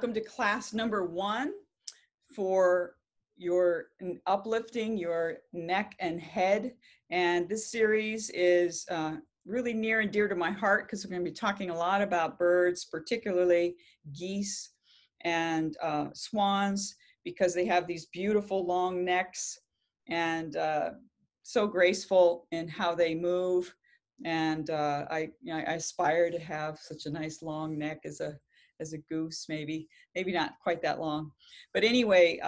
welcome to class number 1 for your uplifting your neck and head. And this series is really near and dear to my heart because we're going to be talking a lot about birds, particularly geese and swans, because they have these beautiful long necks and so graceful in how they move. And I aspire to have such a nice long neck as a goose, maybe not quite that long. But anyway,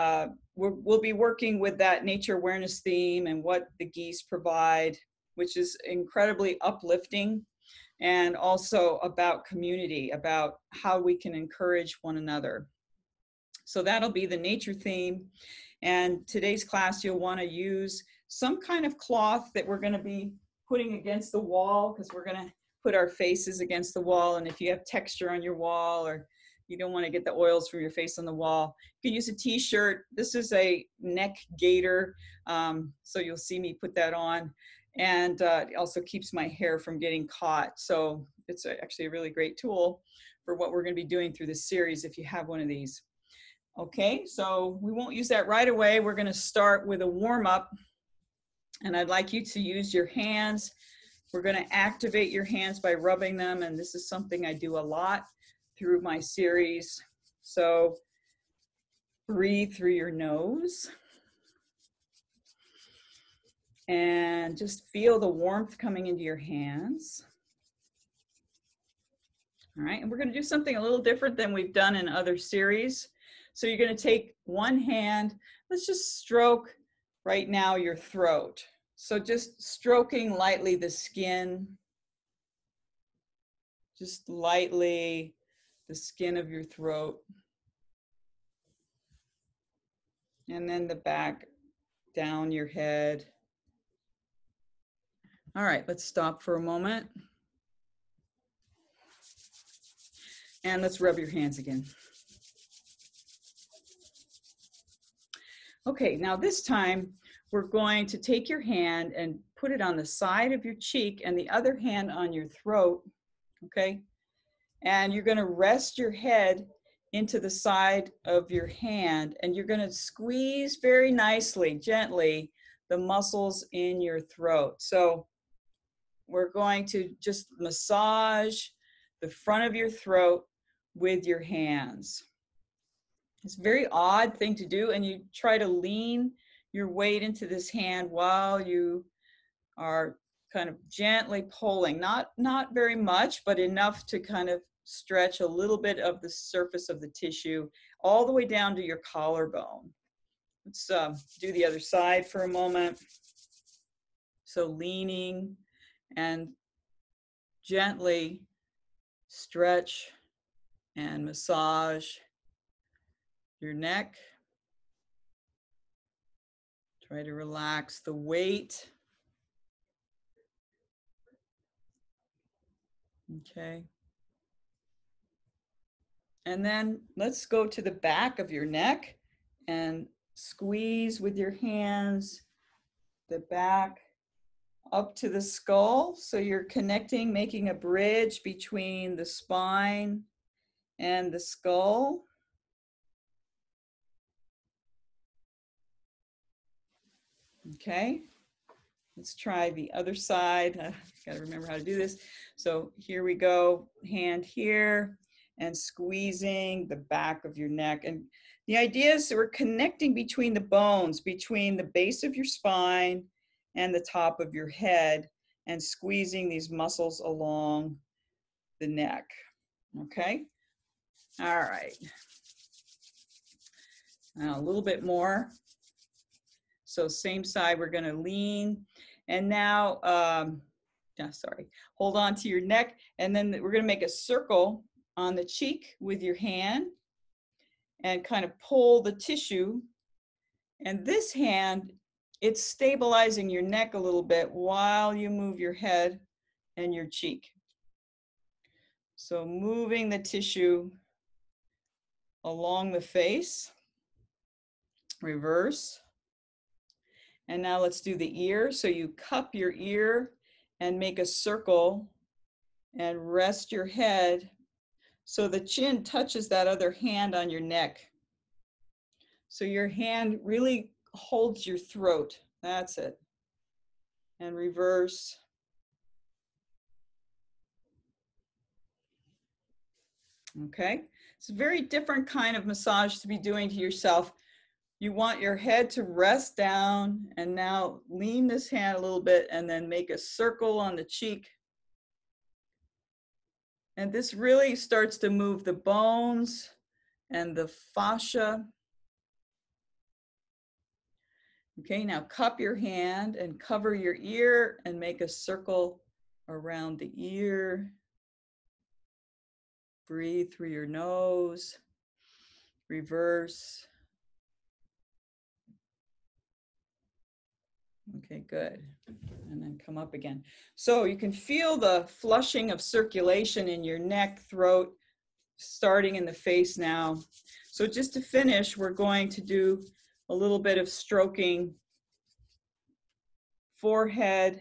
we'll be working with that nature awareness theme and what the geese provide, which is incredibly uplifting, and also about community, about how we can encourage one another. So that'll be the nature theme. And today's class, you'll want to use some kind of cloth that we're going to be putting against the wall, because we're going to put our faces against the wall. And if you have texture on your wall, or you don't want to get the oils from your face on the wall, you can use a t-shirt. This is a neck gaiter, so you'll see me put that on. And it also keeps my hair from getting caught. So it's actually a really great tool for what we're going to be doing through this series if you have one of these. Okay, so we won't use that right away. We're going to start with a warm-up. And I'd like you to use your hands. We're going to activate your hands by rubbing them. And this is something I do a lot through my series. So breathe through your nose. And just feel the warmth coming into your hands. All right, and we're going to do something a little different than we've done in other series. So you're going to take one hand. Let's just stroke right now your throat. So just stroking lightly the skin, just lightly the skin of your throat, and then the back down your head. All right, let's stop for a moment. And let's rub your hands again. Okay, now this time we're going to take your hand and put it on the side of your cheek and the other hand on your throat, okay? And you're gonna rest your head into the side of your hand, and you're gonna squeeze very nicely, gently, the muscles in your throat. So we're going to just massage the front of your throat with your hands. It's a very odd thing to do, and you try to lean your weight into this hand while you are kind of gently pulling, not very much, but enough to kind of stretch a little bit of the surface of the tissue all the way down to your collarbone. Let's do the other side for a moment. So leaning and gently stretch and massage your neck. Try to relax the weight. Okay. And then let's go to the back of your neck and squeeze with your hands the back up to the skull. So you're connecting, making a bridge between the spine and the skull. Okay, let's try the other side. Got to remember how to do this. So here we go, hand here, and squeezing the back of your neck. And the idea is that we're connecting between the bones, between the base of your spine and the top of your head, and squeezing these muscles along the neck. Okay, all right. Now a little bit more. So same side, we're going to lean, and now, hold on to your neck, and then we're going to make a circle on the cheek with your hand and kind of pull the tissue. And this hand, it's stabilizing your neck a little bit while you move your head and your cheek. So moving the tissue along the face, reverse. And now let's do the ear. So you cup your ear and make a circle and rest your head so the chin touches that other hand on your neck. So your hand really holds your throat. That's it. And reverse. Okay. It's a very different kind of massage to be doing to yourself. You want your head to rest down, and now lean this hand a little bit and then make a circle on the cheek. And this really starts to move the bones and the fascia. Okay, now cup your hand and cover your ear and make a circle around the ear. Breathe through your nose. Reverse. Okay, good. And then come up again. So you can feel the flushing of circulation in your neck, throat, starting in the face now. So just to finish, we're going to do a little bit of stroking. Forehead,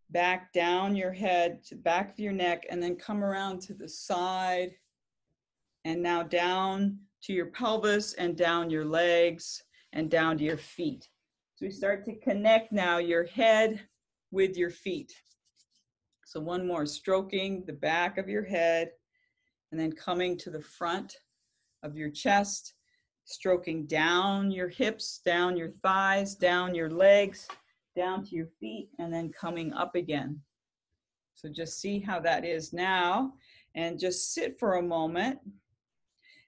back down your head to the back of your neck, and then come around to the side. And now down to your pelvis and down your legs and down to your feet. So we start to connect now your head with your feet. So one more, stroking the back of your head and then coming to the front of your chest, stroking down your hips, down your thighs, down your legs, down to your feet, and then coming up again. So just see how that is now, and just sit for a moment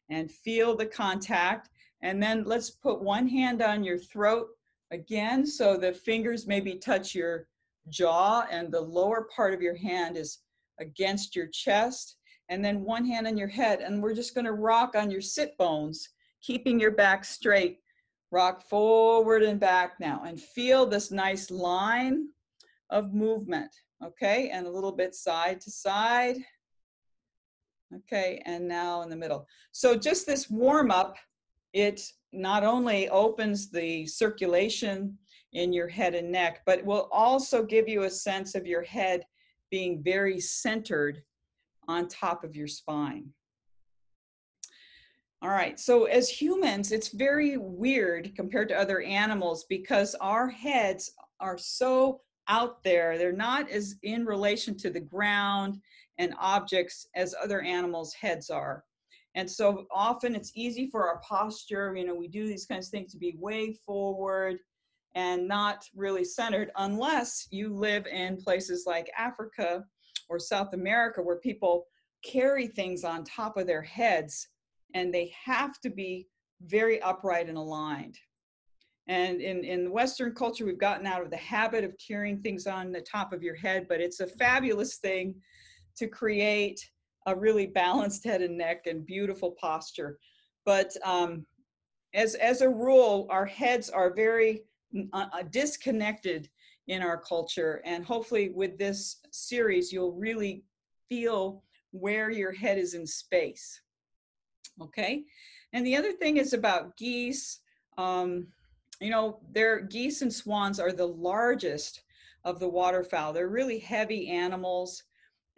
and feel the contact. And then let's put one hand on your throat again, so the fingers maybe touch your jaw and the lower part of your hand is against your chest. And then one hand on your head, and we're just going to rock on your sit bones, keeping your back straight. Rock forward and back now, and feel this nice line of movement. Okay, and a little bit side to side. Okay, and now in the middle. So just this warm up, it not only opens the circulation in your head and neck, but it will also give you a sense of your head being very centered on top of your spine. All right, so as humans, it's very weird compared to other animals because our heads are so out there. They're not as in relation to the ground and objects as other animals' heads are. And so often it's easy for our posture, you know, we do these kinds of things to be way forward and not really centered, unless you live in places like Africa or South America where people carry things on top of their heads and they have to be very upright and aligned. And in Western culture, we've gotten out of the habit of carrying things on the top of your head, but it's a fabulous thing to create a really balanced head and neck and beautiful posture. But as a rule, our heads are very disconnected in our culture. And hopefully with this series, you'll really feel where your head is in space. Okay. And the other thing is about geese. You know, geese and swans are the largest of the waterfowl. They're really heavy animals.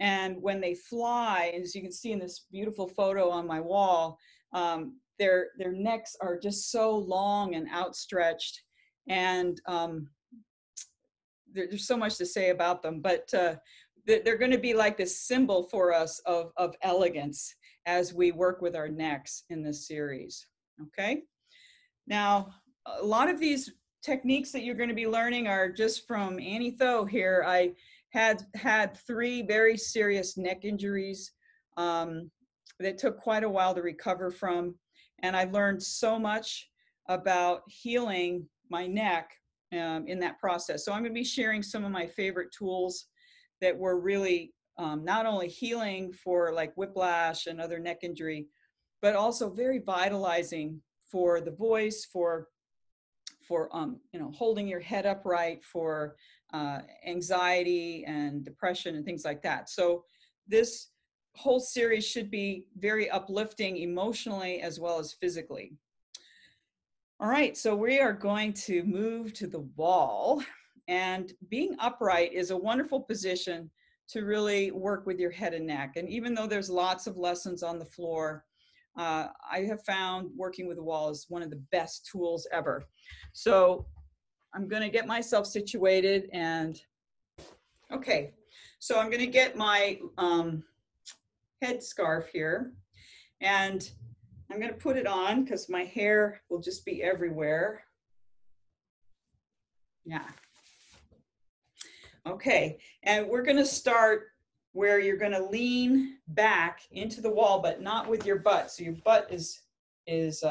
And when they fly, as you can see in this beautiful photo on my wall, their necks are just so long and outstretched. And there's so much to say about them, but they're going to be like this symbol for us of elegance as we work with our necks in this series. Okay. Now, a lot of these techniques that you're going to be learning are just from Annie Thoe here. I had 3 very serious neck injuries that took quite a while to recover from. And I learned so much about healing my neck in that process. So I'm going to be sharing some of my favorite tools that were really not only healing for like whiplash and other neck injury, but also very vitalizing for the voice, for you know, holding your head upright, for anxiety and depression and things like that. So this whole series should be very uplifting emotionally as well as physically. All right, so we are going to move to the wall, and being upright is a wonderful position to really work with your head and neck. And even though there's lots of lessons on the floor, I have found working with the wall is one of the best tools ever. So I'm going to get myself situated, and okay, so I'm going to get my head scarf here, and I'm going to put it on because my hair will just be everywhere. Yeah. Okay, and we're going to start where you're going to lean back into the wall, but not with your butt. So your butt is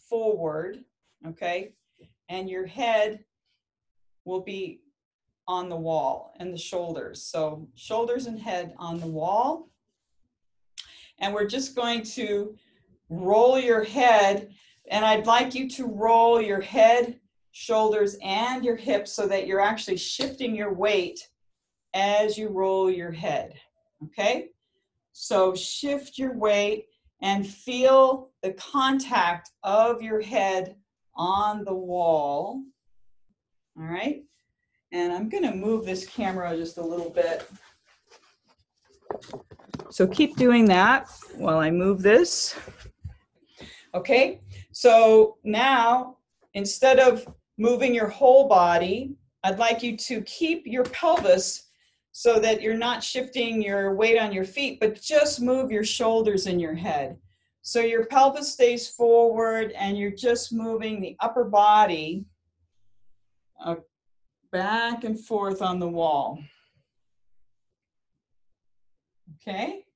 forward, okay? And your head will be on the wall, and the shoulders. So shoulders and head on the wall. And we're just going to roll your head, and I'd like you to roll your head, shoulders, and your hips so that you're actually shifting your weight as you roll your head, okay? So shift your weight and feel the contact of your head on the wall, all right? And I'm gonna move this camera just a little bit. So keep doing that while I move this. Okay, so now instead of moving your whole body, I'd like you to keep your pelvis so that you're not shifting your weight on your feet, but just move your shoulders and your head. So your pelvis stays forward and you're just moving the upper body back and forth on the wall. Okay?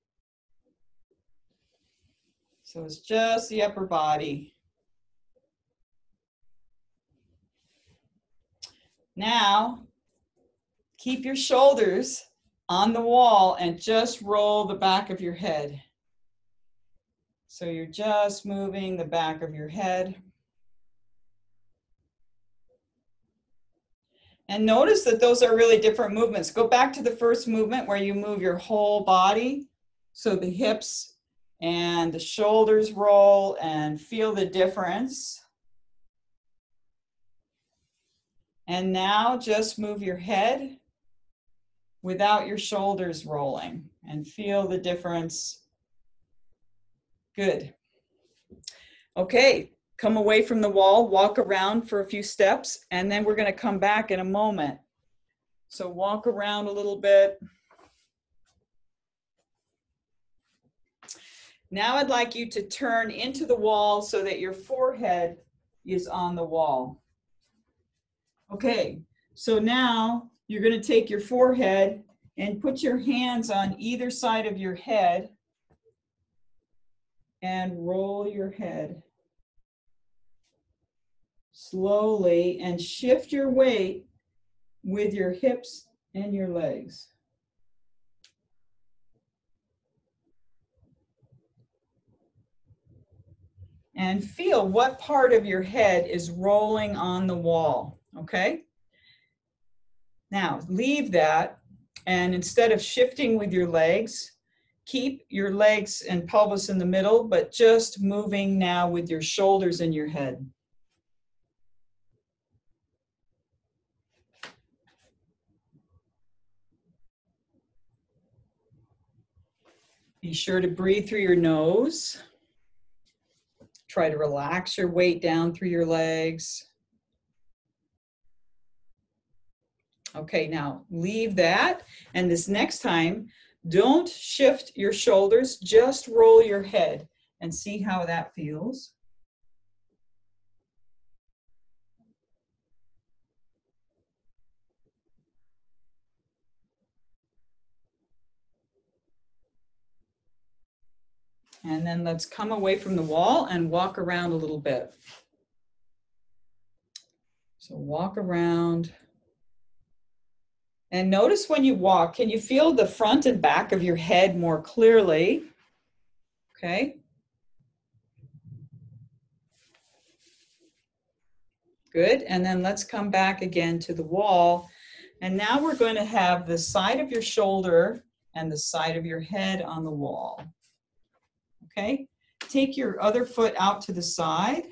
So it's just the upper body. Now, keep your shoulders on the wall and just roll the back of your head. So you're just moving the back of your head. And notice that those are really different movements. Go back to the first movement where you move your whole body. So the hips and the shoulders roll, and feel the difference. And now just move your head without your shoulders rolling, and feel the difference. Good. Okay, come away from the wall, walk around for a few steps, and then we're going to come back in a moment. So walk around a little bit. Now I'd like you to turn into the wall so that your forehead is on the wall. Okay, so now you're going to take your forehead and put your hands on either side of your head and roll your head slowly and shift your weight with your hips and your legs. And feel what part of your head is rolling on the wall, okay? Now, leave that, and instead of shifting with your legs, keep your legs and pelvis in the middle, but just moving now with your shoulders and your head. Be sure to breathe through your nose. Try to relax your weight down through your legs. Okay, now leave that, and this next time, don't shift your shoulders, just roll your head and see how that feels. And then let's come away from the wall and walk around a little bit. So walk around. And notice when you walk, can you feel the front and back of your head more clearly? Okay. Good. And then let's come back again to the wall. And now we're going to have the side of your shoulder and the side of your head on the wall. Okay. Take your other foot out to the side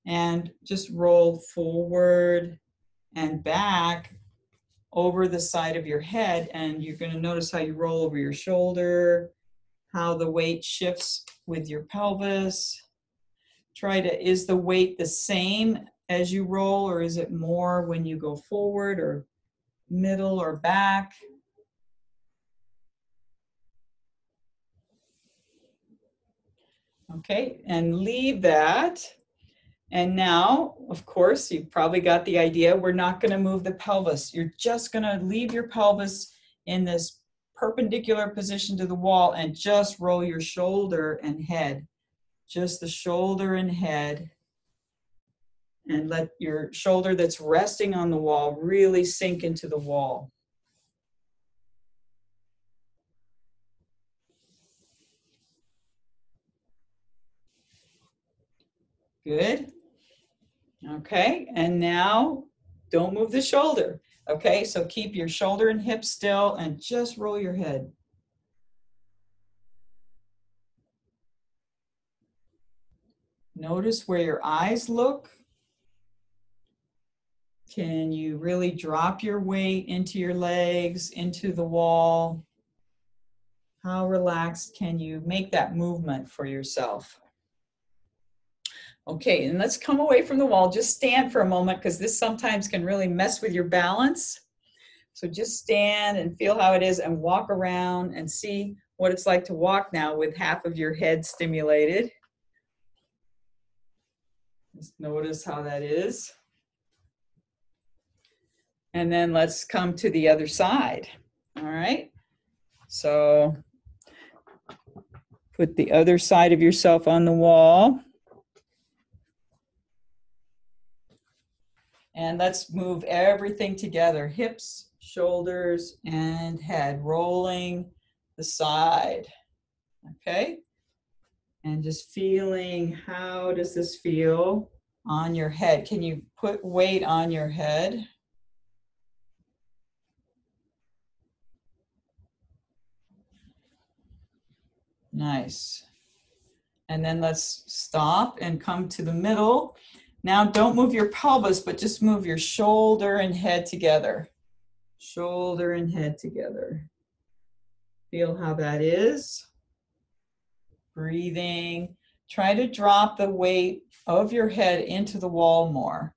and just roll forward and back over the side of your head, and you're going to notice how you roll over your shoulder, how the weight shifts with your pelvis. Is the weight the same as you roll, or is it more when you go forward or middle or back? Okay, and leave that. And now, of course, you've probably got the idea, we're not going to move the pelvis. You're just going to leave your pelvis in this perpendicular position to the wall and just roll your shoulder and head. Just the shoulder and head. And let your shoulder that's resting on the wall really sink into the wall. Good. Okay, and now don't move the shoulder. Okay, so keep your shoulder and hip still and just roll your head. Notice where your eyes look. Can you really drop your weight into your legs, into the wall? How relaxed can you make that movement for yourself? Okay, and let's come away from the wall. Just stand for a moment because this sometimes can really mess with your balance. So just stand and feel how it is and walk around and see what it's like to walk now with half of your head stimulated. Just notice how that is. And then let's come to the other side. All right. So put the other side of yourself on the wall. And let's move everything together. Hips, shoulders, and head. Rolling the side. Okay. And just feeling, how does this feel on your head? Can you put weight on your head? Nice. And then let's stop and come to the middle. Now don't move your pelvis, but just move your shoulder and head together. Shoulder and head together. Feel how that is. Breathing. Try to drop the weight of your head into the wall more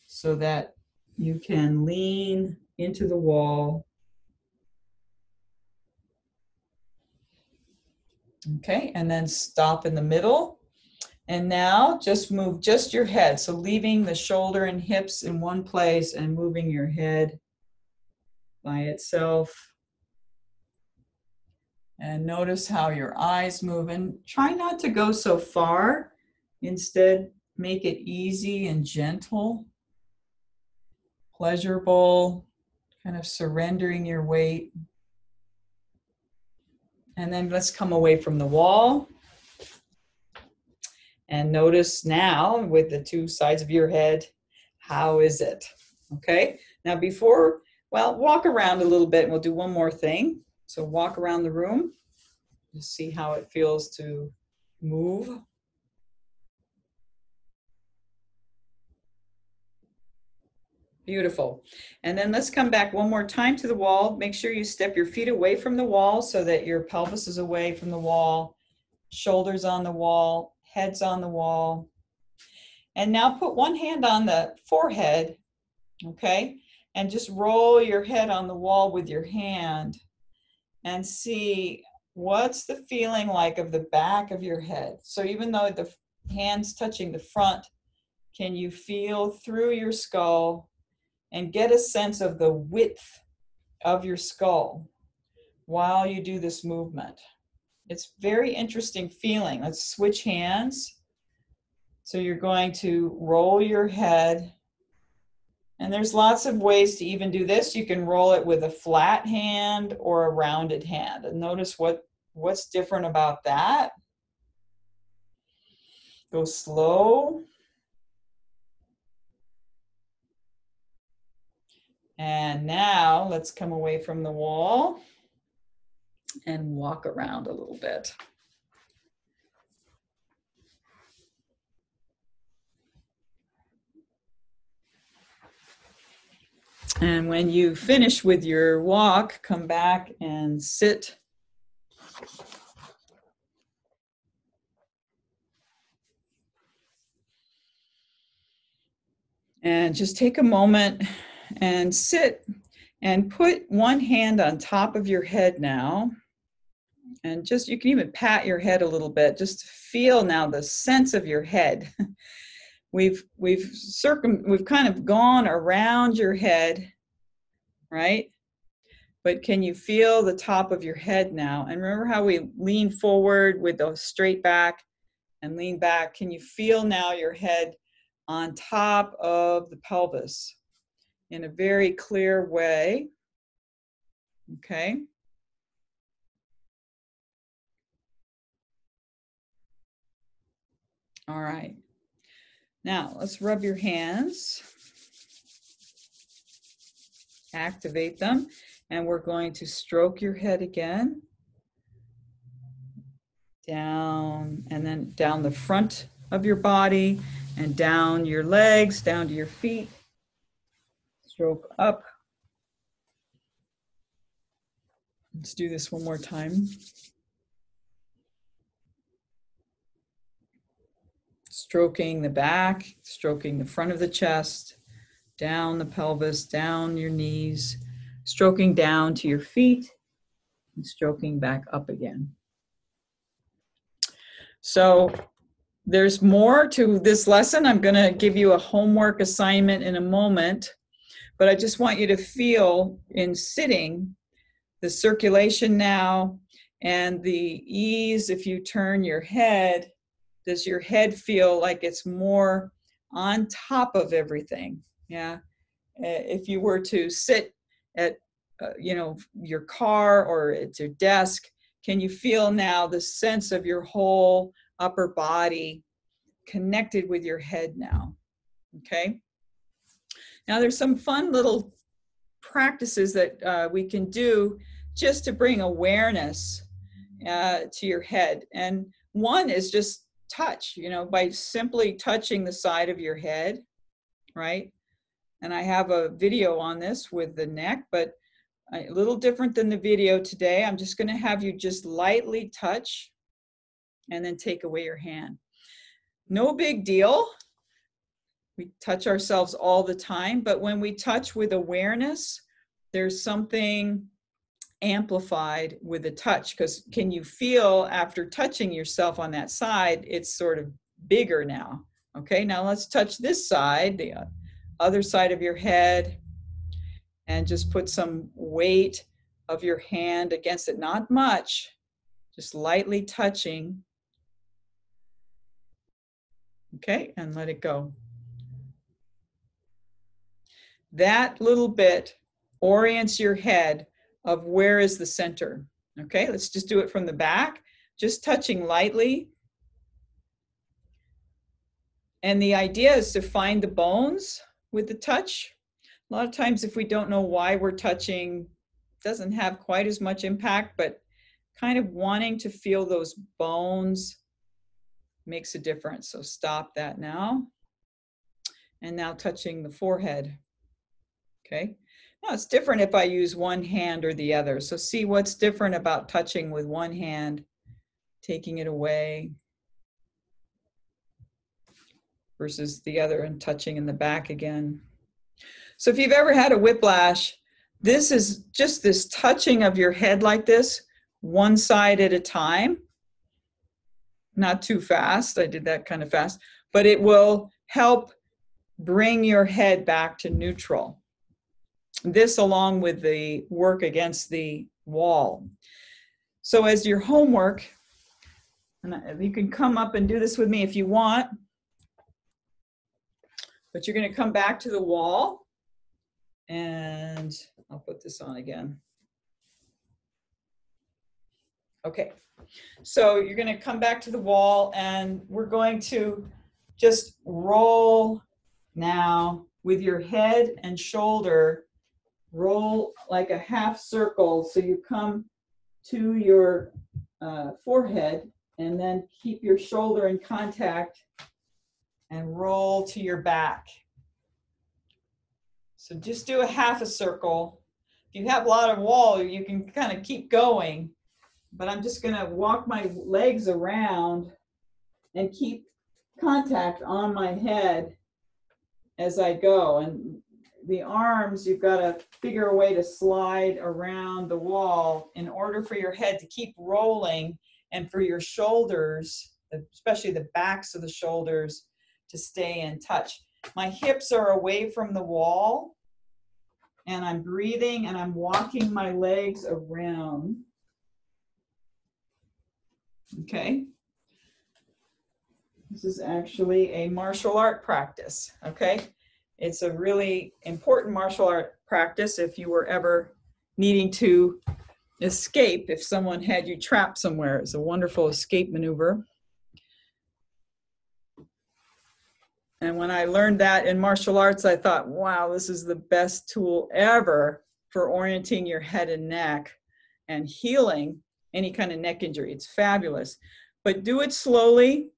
so that you can lean into the wall. Okay, and then stop in the middle. And now just move just your head. So leaving the shoulder and hips in one place and moving your head by itself. And notice how your eyes move, and try not to go so far. Instead, make it easy and gentle, pleasurable, kind of surrendering your weight. And then let's come away from the wall. And notice now with the two sides of your head, how is it? Okay, now walk around a little bit and we'll do one more thing. So walk around the room, just see how it feels to move. Beautiful. And then let's come back one more time to the wall. Make sure you step your feet away from the wall so that your pelvis is away from the wall, shoulders on the wall, heads on the wall. And now put one hand on the forehead, okay? And just roll your head on the wall with your hand and see what's the feeling like of the back of your head. So even though the hand's touching the front, can you feel through your skull and get a sense of the width of your skull while you do this movement? It's very interesting feeling. Let's switch hands. So you're going to roll your head. And there's lots of ways to even do this. You can roll it with a flat hand or a rounded hand. And notice what's different about that. Go slow. And now let's come away from the wall and walk around a little bit. And when you finish with your walk, come back and sit. And just take a moment and sit and put one hand on top of your head now. And just, you can even pat your head a little bit, just to feel now the sense of your head. We've kind of gone around your head, right? But can you feel the top of your head now? And remember how we lean forward with the straight back and lean back? Can you feel now your head on top of the pelvis in a very clear way? Okay. All right. Now let's rub your hands. Activate them. And we're going to stroke your head again. Down, and then down the front of your body and down your legs, down to your feet. Stroke up. Let's do this one more time. Stroking the back, stroking the front of the chest, down the pelvis, down your knees, stroking down to your feet, and stroking back up again. So there's more to this lesson. I'm going to give you a homework assignment in a moment, but I just want you to feel in sitting the circulation now and the ease. If you turn your head, does your head feel like it's more on top of everything? Yeah. If you were to sit at, your car or at your desk, can you feel now the sense of your whole upper body connected with your head now? Okay. Now there's some fun little practices that we can do just to bring awareness to your head. And one is just touch, by simply touching the side of your head, right? And I have a video on this with the neck, but a little different than the video today. I'm just going to have you just lightly touch and then take away your hand. No big deal. We touch ourselves all the time, but when we touch with awareness, there's something amplified with the touch, because can you feel after touching yourself on that side, it's sort of bigger now. Okay, now let's touch this side, the other side of your head, and just put some weight of your hand against it, not much, just lightly touching. Okay, and let it go. That little bit orients your head of where is the center. Okay, let's just do it from the back, just touching lightly. And the idea is to find the bones with the touch. A lot of times if we don't know why we're touching, it doesn't have quite as much impact, but kind of wanting to feel those bones makes a difference. So stop that now. And now touching the forehead. Okay. Now it's different if I use one hand or the other. So see what's different about touching with one hand, taking it away, versus the other and touching in the back again. So if you've ever had a whiplash, this is just this touching of your head like this, one side at a time. Not too fast. I did that kind of fast, but it will help bring your head back to neutral. This along with the work against the wall. So as your homework, and you can come up and do this with me if you want, but you're going to come back to the wall, and I'll put this on again. Okay, so you're going to come back to the wall, and we're going to just roll now with your head and shoulder. Roll like a half circle, so you come to your forehead, and then keep your shoulder in contact and roll to your back. So just do a half a circle. If you have a lot of wall, you can kind of keep going, but I'm just going to walk my legs around and keep contact on my head as I go. And the arms, you've got to figure a way to slide around the wall in order for your head to keep rolling and for your shoulders, especially the backs of the shoulders, to stay in touch. My hips are away from the wall, and I'm breathing and I'm walking my legs around. Okay. This is actually a martial art practice, okay? It's a really important martial art practice if you were ever needing to escape, if someone had you trapped somewhere. It's a wonderful escape maneuver. And when I learned that in martial arts, I thought, wow, this is the best tool ever for orienting your head and neck and healing any kind of neck injury. It's fabulous. But do it slowly.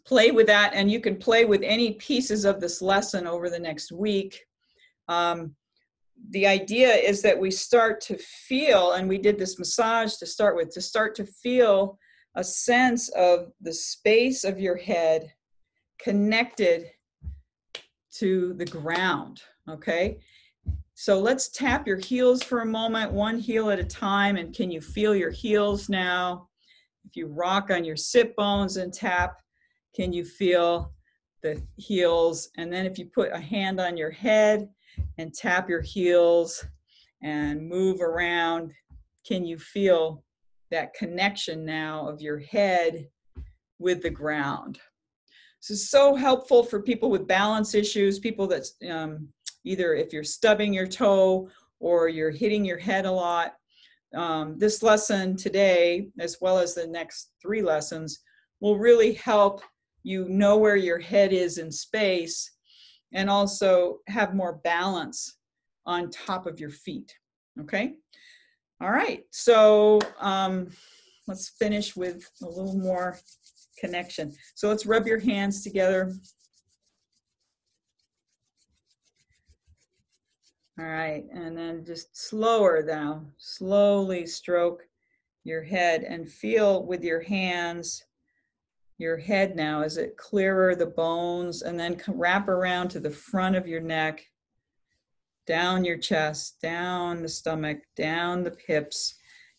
Play with that, and you can play with any pieces of this lesson over the next week. The idea is that we start to feel, and we did this massage to start with, to start to feel a sense of the space of your head connected to the ground, okay? So let's tap your heels for a moment, one heel at a time, and can you feel your heels now? If you rock on your sit bones and tap, can you feel the heels? And then if you put a hand on your head and tap your heels and move around, can you feel that connection now of your head with the ground? This is so helpful for people with balance issues, people that's either if you're stubbing your toe or you're hitting your head a lot. This lesson today, as well as the next 3 lessons, will really help you know where your head is in space and also have more balance on top of your feet, okay? All right, so let's finish with a little more connection. So let's rub your hands together. All right, and then just slower now, slowly stroke your head and feel with your hands your head now. Is it clearer, the bones, and then wrap around to the front of your neck, down your chest, down the stomach, down the hips,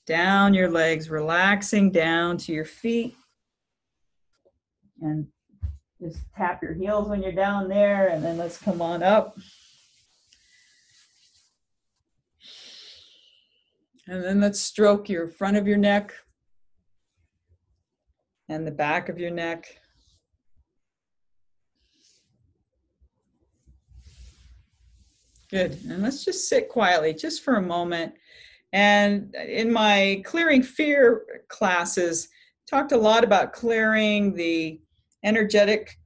down your legs, relaxing down to your feet. And just tap your heels when you're down there, and then let's come on up. And then let's stroke your front of your neck and the back of your neck. Good. And let's just sit quietly just for a moment. And in my clearing fear classes, talked a lot about clearing the energetic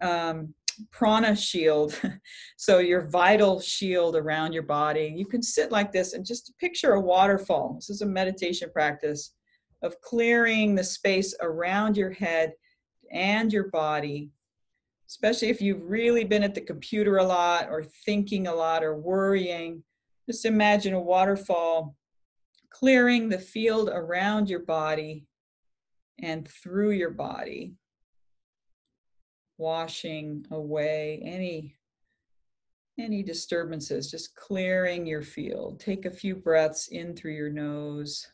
prana shield. So your vital shield around your body. You can sit like this and just picture a waterfall. This is a meditation practice of clearing the space around your head and your body, especially if you've really been at the computer a lot or thinking a lot or worrying. Just imagine a waterfall clearing the field around your body and through your body, washing away any disturbances, just clearing your field. Take a few breaths in through your nose.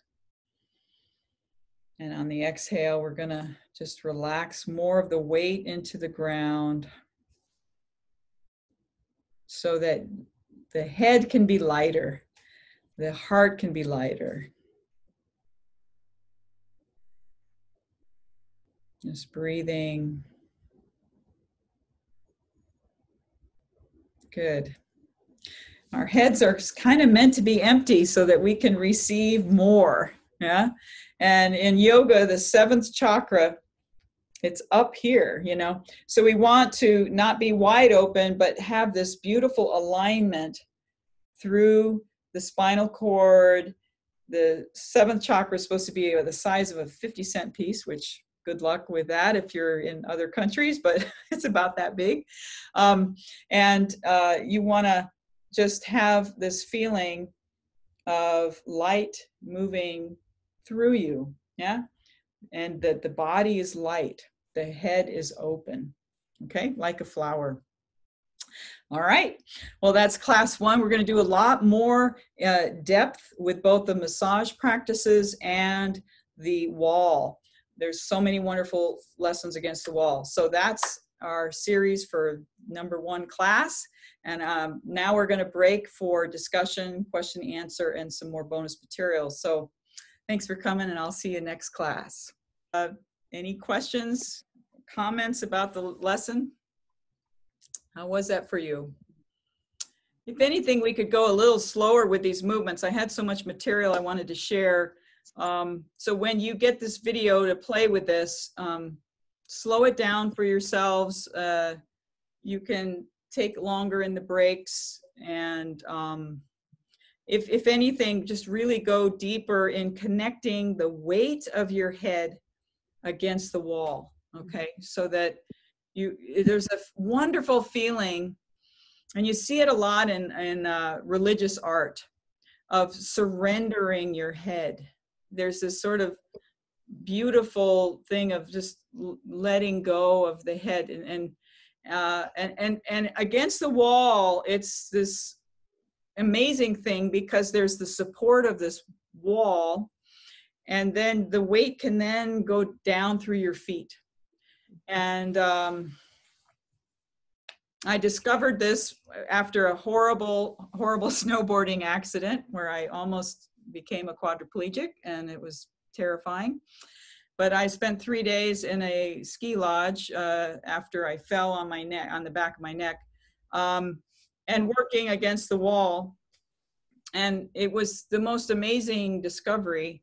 And on the exhale, we're going to just relax more of the weight into the ground so that the head can be lighter, the heart can be lighter. Just breathing. Good. Our heads are kind of meant to be empty so that we can receive more. Yeah. And in yoga, the 7th chakra, it's up here, you know. So we want to not be wide open, but have this beautiful alignment through the spinal cord. The 7th chakra is supposed to be the size of a 50-cent piece, which good luck with that if you're in other countries, but it's about that big. You want to just have this feeling of light moving through you, yeah? And that the body is light, the head is open, okay? Like a flower. All right, well, that's class 1. We're going to do a lot more depth with both the massage practices and the wall. There's so many wonderful lessons against the wall. So that's our series for number 1 class. And now we're going to break for discussion, question, answer, and some more bonus materials. So thanks for coming, and I'll see you next class. Any questions, comments about the lesson? How was that for you? If anything, we could go a little slower with these movements. I had so much material I wanted to share. So when you get this video to play with this, slow it down for yourselves. You can take longer in the breaks. And if anything, just really go deeper in connecting the weight of your head against the wall, okay? So that there's a wonderful feeling, and you see it a lot in religious art, of surrendering your head. There's this sort of beautiful thing of just letting go of the head, and against the wall, it's this amazing thing because there's the support of this wall, and then the weight can then go down through your feet. And I discovered this after a horrible snowboarding accident where I almost became a quadriplegic, and it was terrifying. But I spent 3 days in a ski lodge after I fell on my neck, on the back of my neck, and working against the wall. And it was the most amazing discovery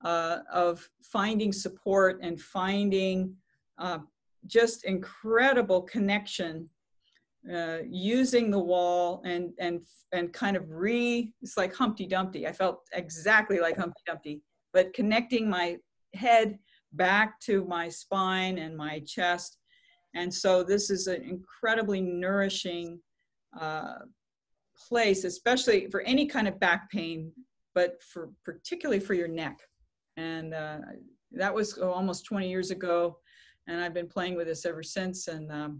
of finding support and finding just incredible connection, using the wall and kind of it's like Humpty Dumpty. I felt exactly like Humpty Dumpty, but connecting my head back to my spine and my chest. And so this is an incredibly nourishing place, especially for any kind of back pain, but particularly for your neck. And that was almost 20 years ago, and I've been playing with this ever since. And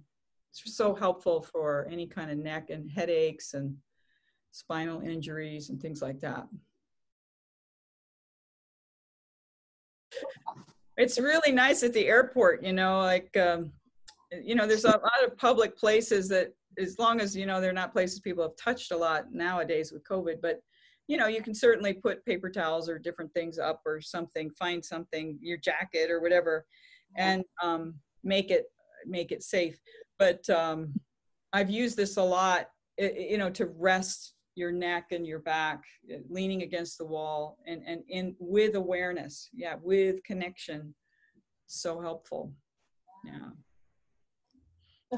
it's so helpful for any kind of neck and headaches and spinal injuries and things like that. It's really nice at the airport, you know, like, you know, there's a lot of public places that, as long as, you know, they're not places people have touched a lot nowadays with COVID, but, you know, you can certainly put paper towels or different things up or something, find something, your jacket or whatever, and make it safe. But I've used this a lot, you know, to rest your neck and your back, leaning against the wall, and with awareness, yeah, with connection. So helpful, yeah.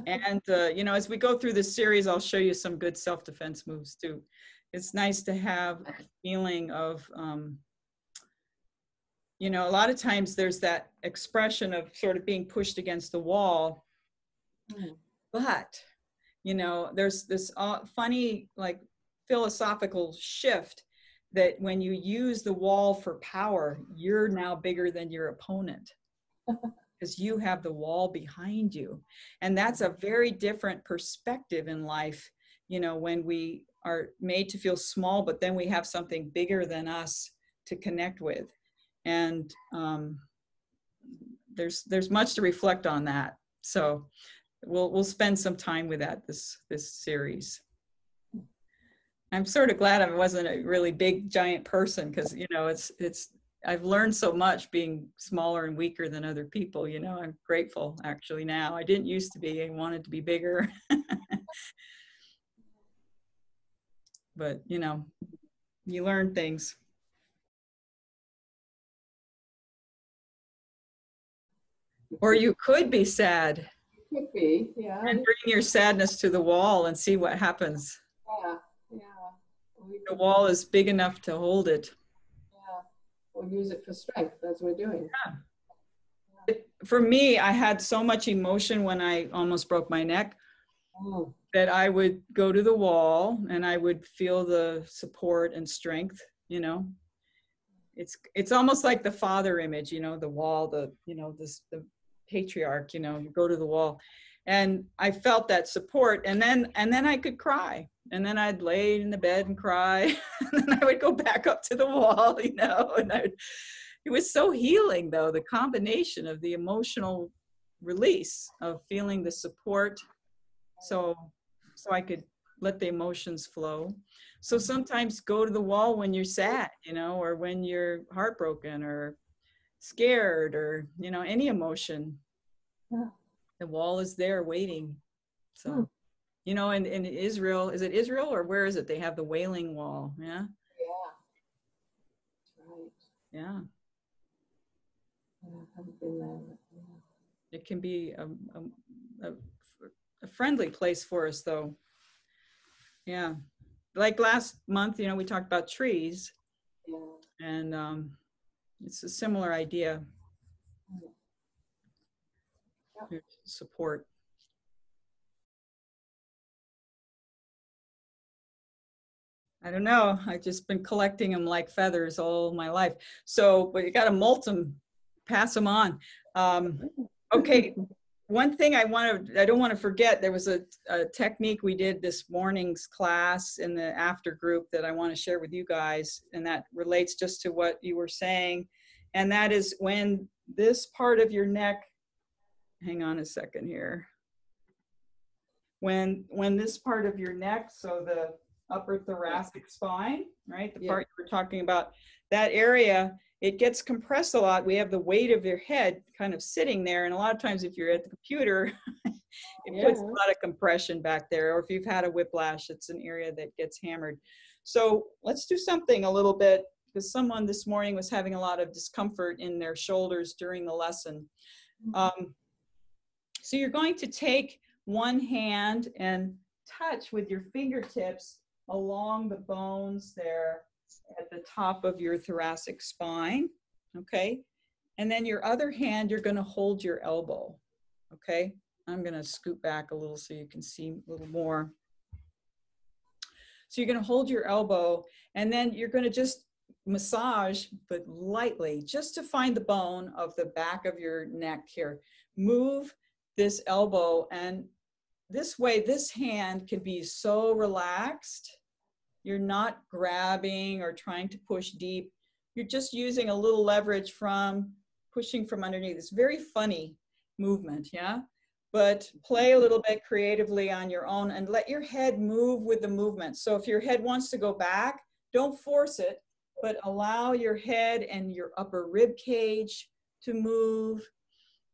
And you know, as we go through this series, I'll show you some good self-defense moves too. It's nice to have a feeling of, you know, a lot of times there's that expression of sort of being pushed against the wall, but, you know, there's this funny, like, philosophical shift that when you use the wall for power, you're now bigger than your opponent because you have the wall behind you. And that's a very different perspective in life, you know, when we are made to feel small, but then we have something bigger than us to connect with. And there's much to reflect on that. So we'll spend some time with that this series. I'm sort of glad I wasn't a really big giant person, because, you know, I've learned so much being smaller and weaker than other people. You know, I'm grateful actually now. I didn't used to be. I wanted to be bigger. But, you know, you learn things. Or you could be sad. Could be, yeah. And bring your sadness to the wall and see what happens. Yeah. The wall is big enough to hold it. Yeah, we'll use it for strength, as we're doing. Yeah. For me, I had so much emotion when I almost broke my neck. that I would go to the wall and I would feel the support and strength, you know. It's almost like the father image, you know, the wall, the, you know, the patriarch, you know, you go to the wall. And I felt that support, and then I could cry, and then I'd lay in the bed and cry, and then I would go back up to the wall, you know, and it was so healing though, the combination of the emotional release of feeling the support, so I could let the emotions flow. So sometimes go to the wall when you're sad, you know, or when you're heartbroken or scared, or, you know, any emotion. Yeah. The wall is there waiting. So, you know, in Israel, is it Israel or where is it? They have the Wailing Wall. Yeah. Yeah. That's right. Yeah. Yeah, I haven't been there. But yeah. It can be a friendly place for us though. Yeah. Like last month, you know, we talked about trees, Yeah. and it's a similar idea. Yeah. Support. I don't know. I've just been collecting them like feathers all my life. So, but you got to molt them, pass them on. Okay. One thing I don't want to forget, there was a technique we did this morning's class in the after group that I want to share with you guys. And that relates just to what you were saying. And that is when this part of your neck, hang on a second here. When this part of your neck, so the upper thoracic spine, right? The part you were talking about, that area, it gets compressed a lot. We have the weight of your head kind of sitting there. And a lot of times if you're at the computer, it puts a lot of compression back there. Or if you've had a whiplash, it's an area that gets hammered. So let's do something a little bit, because someone this morning was having a lot of discomfort in their shoulders during the lesson. So you're going to take one hand and touch with your fingertips along the bones there at the top of your thoracic spine, okay? And then your other hand, you're gonna hold your elbow, okay? I'm gonna scoot back a little so you can see a little more. So you're gonna hold your elbow, and then you're gonna just massage, but lightly, just to find the bone of the back of your neck here. Move this elbow, and this way, this hand can be so relaxed. You're not grabbing or trying to push deep. You're just using a little leverage from pushing from underneath. It's very funny movement, yeah? But play a little bit creatively on your own and let your head move with the movement. So if your head wants to go back, don't force it, but allow your head and your upper rib cage to move.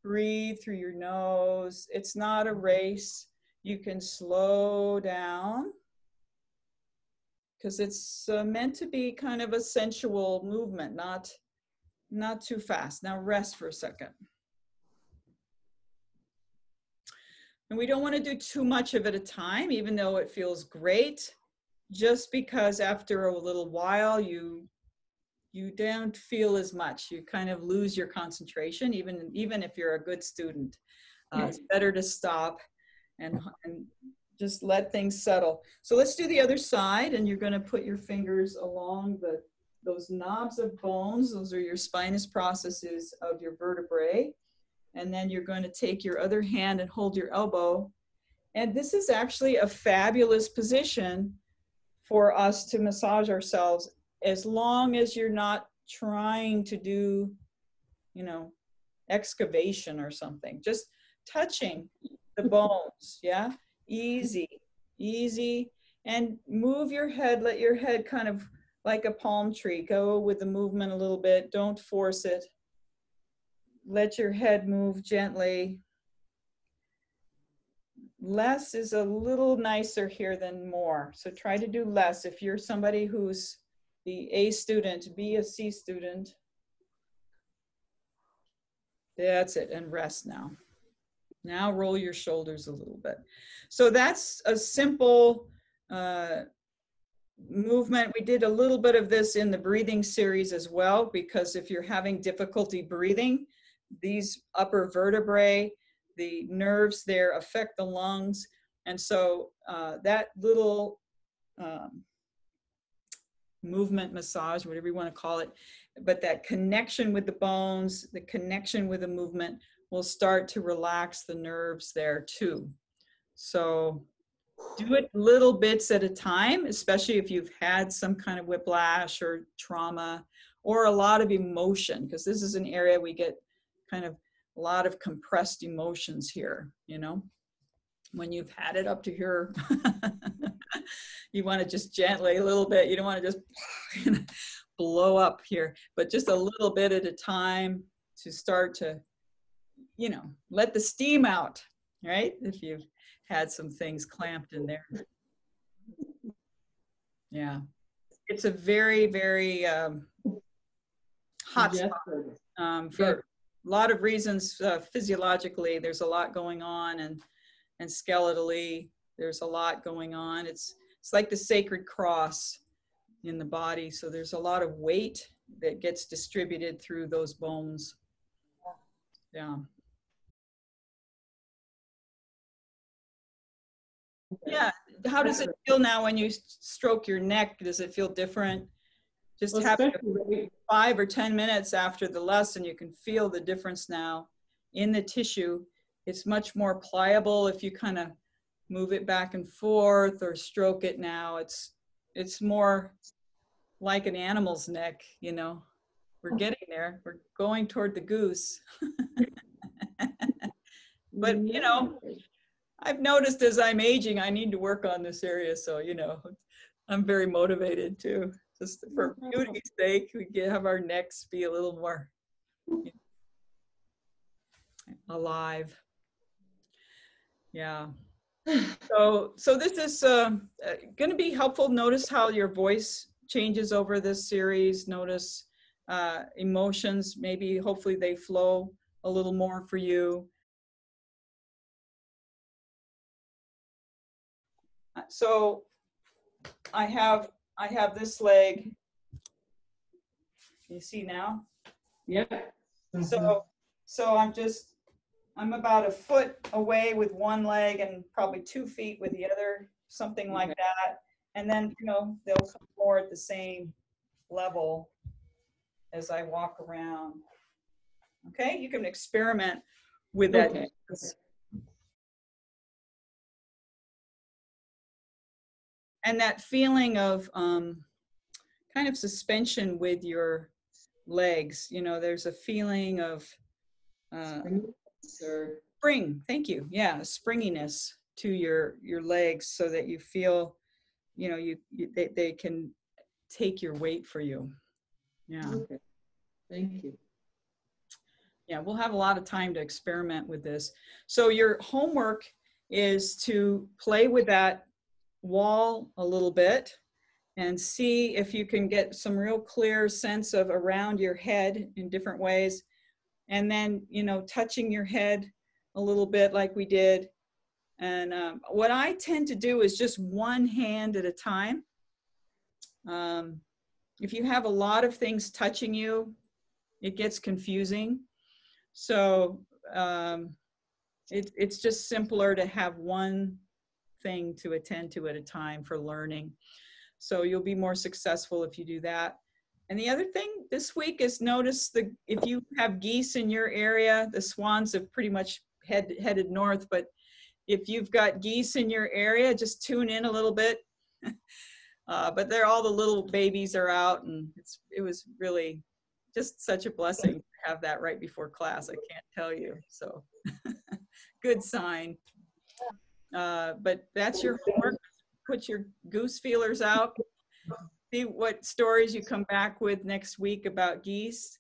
Breathe through your nose. It's not a race. You can slow down, because it's meant to be kind of a sensual movement, not too fast. Now rest for a second. And we don't want to do too much of it at a time, even though it feels great, just because after a little while you don't feel as much. You kind of lose your concentration, even if you're a good student. It's better to stop and just let things settle. So let's do the other side, and you're going to put your fingers along those knobs of bones. Those are your spinous processes of your vertebrae. And then you're going to take your other hand and hold your elbow. And this is actually a fabulous position for us to massage ourselves, as long as you're not trying to do, you know, excavation or something. Just touching the bones, yeah? Easy, easy. And move your head, let your head kind of like a palm tree, go with the movement a little bit, don't force it. Let your head move gently. Less is a little nicer here than more. So try to do less. If you're somebody who's the A student, be a C student. That's it, and rest now. Now roll your shoulders a little bit. So that's a simple movement. We did a little bit of this in the breathing series as well, because if you're having difficulty breathing, these upper vertebrae, the nerves there affect the lungs. And so that little movement massage, whatever you want to call it, but that connection with the bones, the connection with the movement will start to relax the nerves there too. So do it little bits at a time, especially if you've had some kind of whiplash or trauma or a lot of emotion, because this is an area we get kind of a lot of compressed emotions here, you know, when you've had it up to here. You want to just gently a little bit, you don't want to just blow up here, but just a little bit at a time to start to, you know, let the steam out, right? If you've had some things clamped in there. Yeah. It's a very, very hot spot for a lot of reasons. Physiologically, there's a lot going on, and skeletally, there's a lot going on. It's like the sacred cross in the body. So there's a lot of weight that gets distributed through those bones. Yeah. Yeah. How does it feel now when you stroke your neck? Does it feel different? Just have 5 or 10 minutes after the lesson, you can feel the difference now in the tissue. It's much more pliable if you kind of move it back and forth or stroke it now. It's more like an animal's neck, you know. We're getting there. We're going toward the goose. But, you know, I've noticed as I'm aging, I need to work on this area. So, you know, I'm very motivated too. Just for beauty's sake, we can have our necks be a little more, you know, alive. Yeah. So this is going to be helpful. Notice how your voice changes over this series. Notice emotions. Maybe, hopefully, they flow a little more for you. So I have this leg. You see now? Yeah. So I'm about a foot away with one leg and probably 2 feet with the other, something like that. And then, you know, they'll come more at the same level as I walk around. Okay, you can experiment with that. Okay. And that feeling of kind of suspension with your legs. You know, there's a feeling of spring. Thank you. Yeah, springiness to your legs, so that you feel, you know, they can take your weight for you. Yeah. Okay. Thank you. Yeah, we'll have a lot of time to experiment with this. So your homework is to play with that wall a little bit and see if you can get some real clear sense of around your head in different ways. And then, you know, touching your head a little bit like we did. And what I tend to do is just one hand at a time. If you have a lot of things touching you, it gets confusing. So it's just simpler to have one thing to attend to at a time for learning. So you'll be more successful if you do that. And the other thing this week is notice if you have geese in your area, the swans have pretty much headed north, but if you've got geese in your area, just tune in a little bit. But all the little babies are out, and it was really just such a blessing to have that right before class. I can't tell you. So good sign. But that's your homework. Put your goose feelers out. See what stories you come back with next week about geese.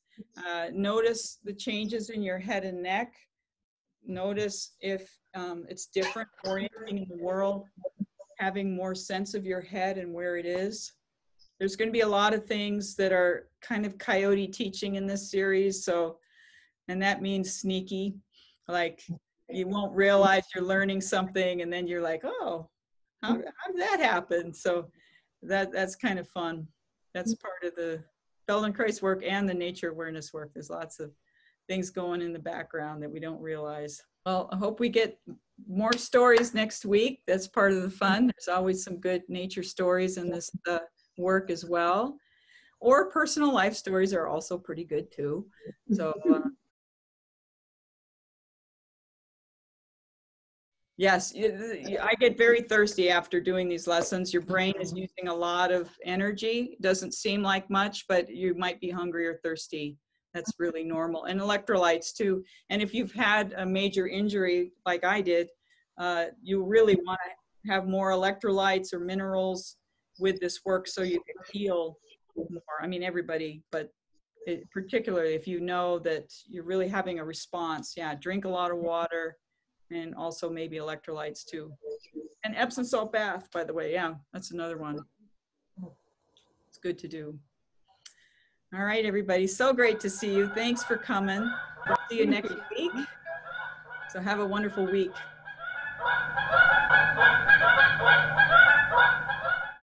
Notice the changes in your head and neck. Notice if it's different orienting in the world, having more sense of your head and where it is. There's going to be a lot of things that are kind of coyote teaching in this series. So, and that means sneaky, like you won't realize you're learning something and then you're like, oh, how did that happen? So that's kind of fun. That's part of the Feldenkrais work and the nature awareness work. There's lots of things going in the background that we don't realize. Well, I hope we get more stories next week. That's part of the fun. There's always some good nature stories in this work as well. Or personal life stories are also pretty good too. So yes, I get very thirsty after doing these lessons. Your brain is using a lot of energy. Doesn't seem like much, but you might be hungry or thirsty. That's really normal. And electrolytes too. And if you've had a major injury like I did, you really want to have more electrolytes or minerals with this work so you can heal more. I mean, everybody, but particularly if you know that you're really having a response, yeah, drink a lot of water and also maybe electrolytes too. And Epsom salt bath, by the way, yeah, that's another one. It's good to do. All right, everybody, so great to see you. Thanks for coming. We'll see you next week. So have a wonderful week.